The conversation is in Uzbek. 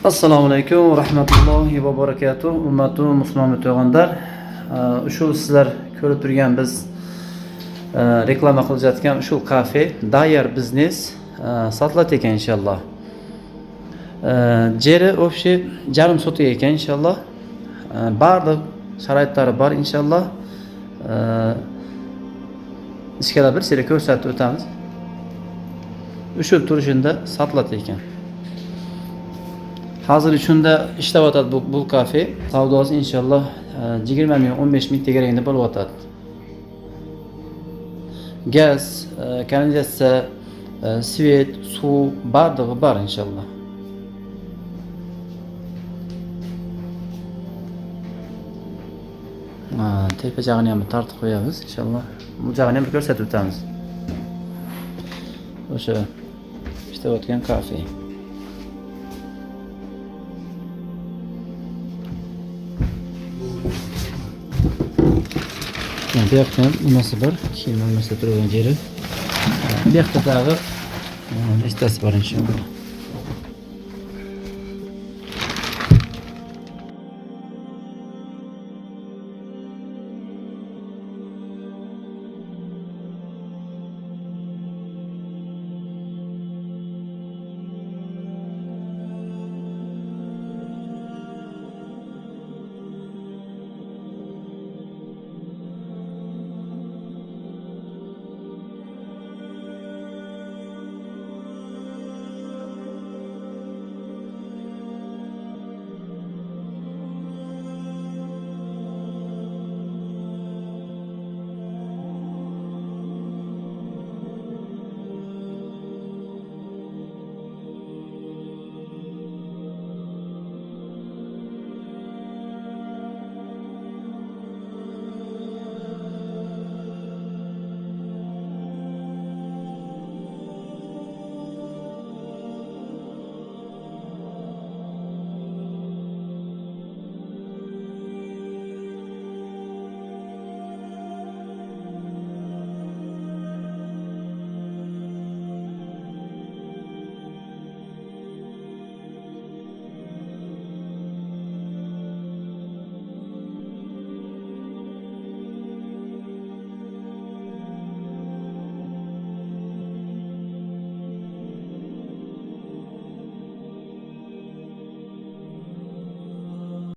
Assalomu alaykum va rahmatullohi va barakatuh. Hurmatli musulmon to'g'onlar, shu sizlar ko'rib turgan biz reklama qilayotgan shu kafe Dayar Business sotilar ekan inshaalloh. Jeri o'sha jarim sotiga ekan inshaalloh. Barliq sharoitlari bor inshaalloh. Ichkada bir sira ko'rsatib o'tamiz. Shu turishida sotilar ekan. Hozir shunda ishlayotadi bu kafe. Savdosi inshaalloh 20 ming 15 ming tegaragida bo'layotadi. Gaz, kanalizatsiya, svet, suv barlig'i bor inshaalloh. Tepa jag'ini ham tortib qo'yamiz inshaalloh. Bu jag'ini ham ko'rsatib o'tamiz. O'sha ishlayotgan kafe. Bu yoqda ham nimasi bor? Kiyim olmasa turgan yeri. Bu yoqda tag'i listasi bor inshaalloh.